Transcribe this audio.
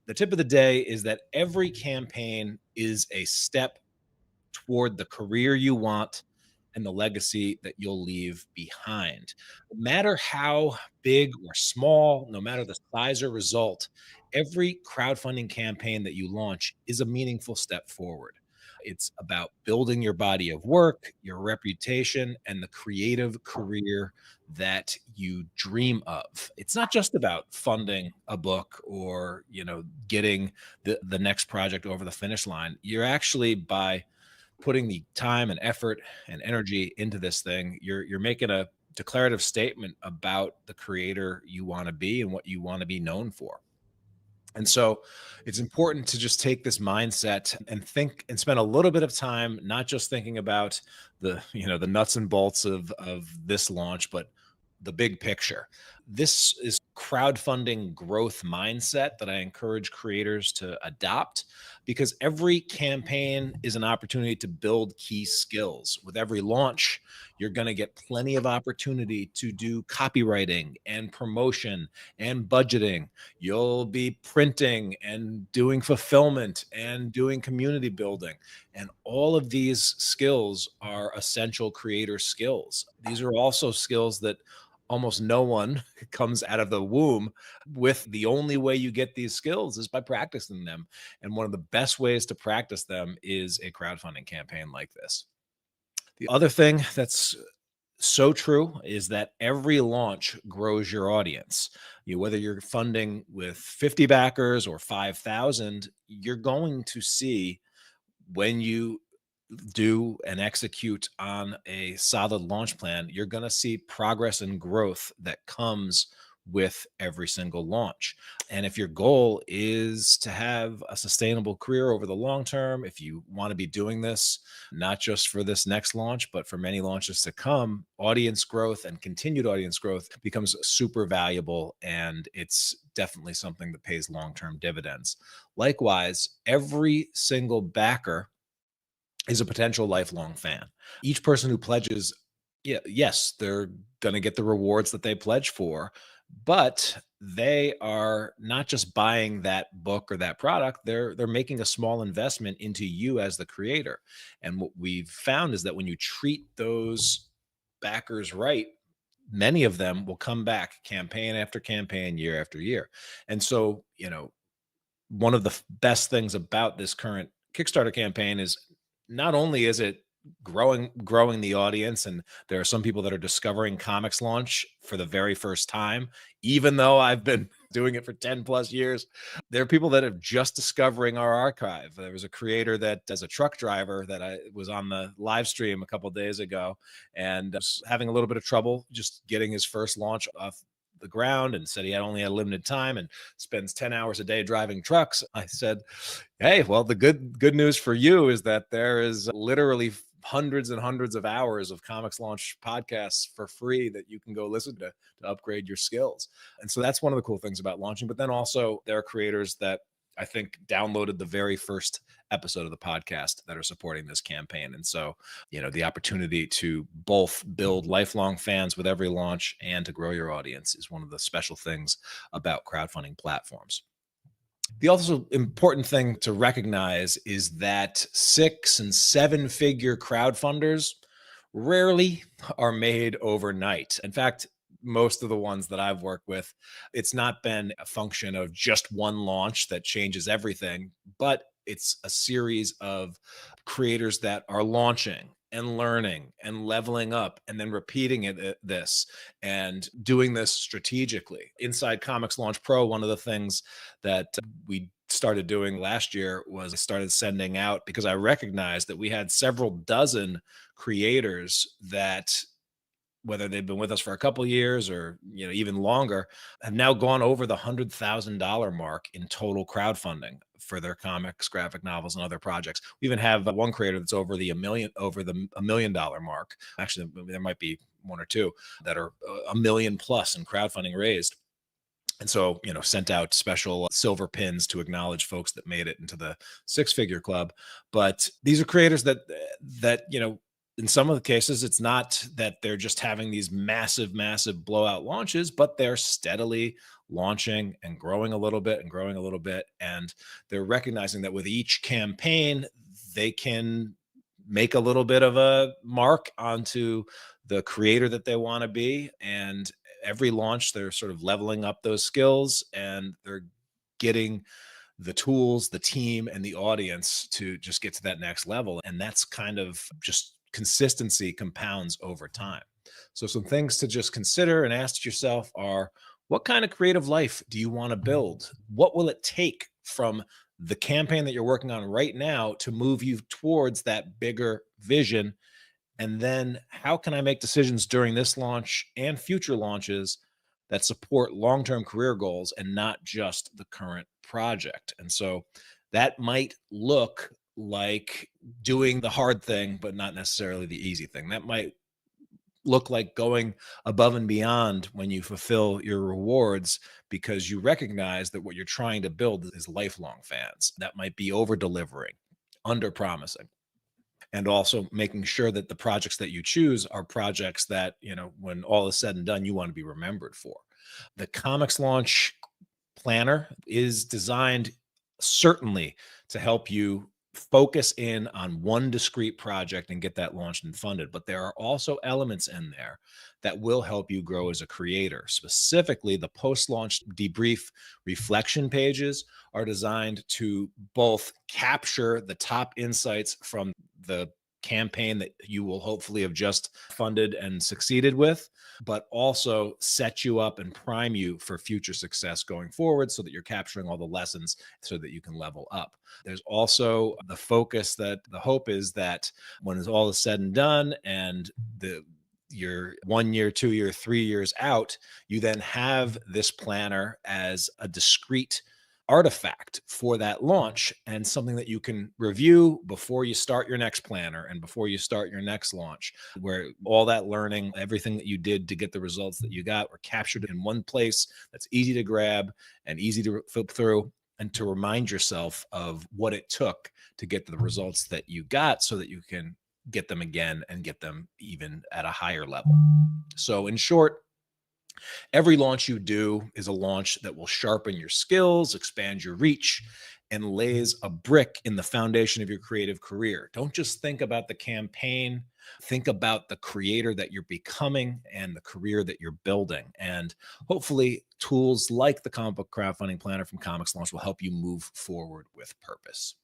the tip of the day is that every campaign is a step toward the career you want and the legacy that you'll leave behind. No matter how big or small, no matter the size or result, every crowdfunding campaign that you launch is a meaningful step forward. It's about building your body of work, your reputation, and the creative career that you dream of. It's not just about funding a book or, getting the next project over the finish line. You're actually, by putting the time and effort and energy into this thing, you're making a declarative statement about the creator you want to be and what you want to be known for. And so it's important to just take this mindset and think and spend a little bit of time not just thinking about the nuts and bolts of this launch, but the big picture. This is crowdfunding growth mindset that I encourage creators to adopt, because every campaign is an opportunity to build key skills. With every launch, you're going to get plenty of opportunity to do copywriting and promotion and budgeting. You'll be printing and doing fulfillment and doing community building. And all of these skills are essential creator skills. These are also skills that almost no one comes out of the womb with. The only way you get these skills is by practicing them. And one of the best ways to practice them is a crowdfunding campaign like this. The other thing that's so true is that every launch grows your audience. Whether you're funding with 50 backers or 5,000, you're going to see, when you do and execute on a solid launch plan, you're going to see progress and growth that comes with every single launch. And if your goal is to have a sustainable career over the long term, if you want to be doing this not just for this next launch, but for many launches to come, audience growth and continued audience growth becomes super valuable. And it's definitely something that pays long-term dividends. Likewise, every single backer is a potential lifelong fan. Each person who pledges, yes, they're going to get the rewards that they pledge for, but they are not just buying that book or that product. They're making a small investment into you as the creator. And what we've found is that when you treat those backers right, many of them will come back campaign after campaign, year after year. And so, one of the best things about this current Kickstarter campaign is not only is it growing the audience, and there are some people that are discovering ComixLaunch for the very first time, even though I've been doing it for 10 plus years. There are people that are just discovering our archive. There was a creator that, as a truck driver, that I was on the live stream a couple of days ago, and was having a little bit of trouble just getting his first launch off the ground, and said he had only had a limited time and spends 10 hours a day driving trucks. I said, hey, well, the good news for you is that there is literally hundreds and hundreds of hours of ComixLaunch podcasts for free that you can go listen to upgrade your skills. And so that's one of the cool things about launching. But then also, there are creators that I think downloaded the very first episode of the podcast that are supporting this campaign. And so, the opportunity to both build lifelong fans with every launch and to grow your audience is one of the special things about crowdfunding platforms. The also important thing to recognize is that 6- and 7-figure crowdfunders rarely are made overnight. In fact, most of the ones that I've worked with, it's not been a function of just one launch that changes everything, but it's a series of creators that are launching and learning and leveling up and then repeating this and doing this strategically. Inside ComixLaunch Pro, one of the things that we started doing last year was I started sending out, because I recognized that we had several dozen creators that, whether they've been with us for a couple of years or even longer, have now gone over the $100,000 mark in total crowdfunding for their comics, graphic novels, and other projects. We even have one creator that's over the $1 million mark. Actually, there might be one or two that are $1 million plus in crowdfunding raised. And so, sent out special silver pins to acknowledge folks that made it into the 6-figure club. But these are creators that in some of the cases, it's not that they're just having these massive blowout launches, but they're steadily launching and growing a little bit and growing a little bit. And they're recognizing that with each campaign, they can make a little bit of a mark onto the creator that they want to be. And every launch, they're sort of leveling up those skills, and they're getting the tools, the team, and the audience to just get to that next level. And that's kind of just consistency compounds over time. So, some things to just consider and ask yourself are, what kind of creative life do you want to build? What will it take from the campaign that you're working on right now to move you towards that bigger vision? And then how can I make decisions during this launch and future launches that support long term career goals and not just the current project? And so that might look like doing the hard thing, but not necessarily the easy thing. That might look like going above and beyond when you fulfill your rewards because you recognize that what you're trying to build is lifelong fans. That might be over delivering, under promising, and also making sure that the projects that you choose are projects that, when all is said and done, you want to be remembered for. The Comics Launch Planner is designed certainly to help you focus in on one discrete project and get that launched and funded. But there are also elements in there that will help you grow as a creator. Specifically, the post launch debrief reflection pages are designed to both capture the top insights from the campaign that you will hopefully have just funded and succeeded with, but also set you up and prime you for future success going forward so that you're capturing all the lessons so that you can level up. There's also the focus that the hope is that when it's all is said and done and you're 1 year, 2 year, 3 years out, you then have this planner as a discrete artifact for that launch and something that you can review before you start your next planner and before you start your next launch, where all that learning, everything that you did to get the results that you got were captured in one place that's easy to grab and easy to flip through, and to remind yourself of what it took to get the results that you got so that you can get them again and get them even at a higher level. So in short, every launch you do is a launch that will sharpen your skills, expand your reach, and lays a brick in the foundation of your creative career. Don't just think about the campaign, think about the creator that you're becoming and the career that you're building. And hopefully, tools like the Comic Book Crowdfunding Planner from ComixLaunch will help you move forward with purpose.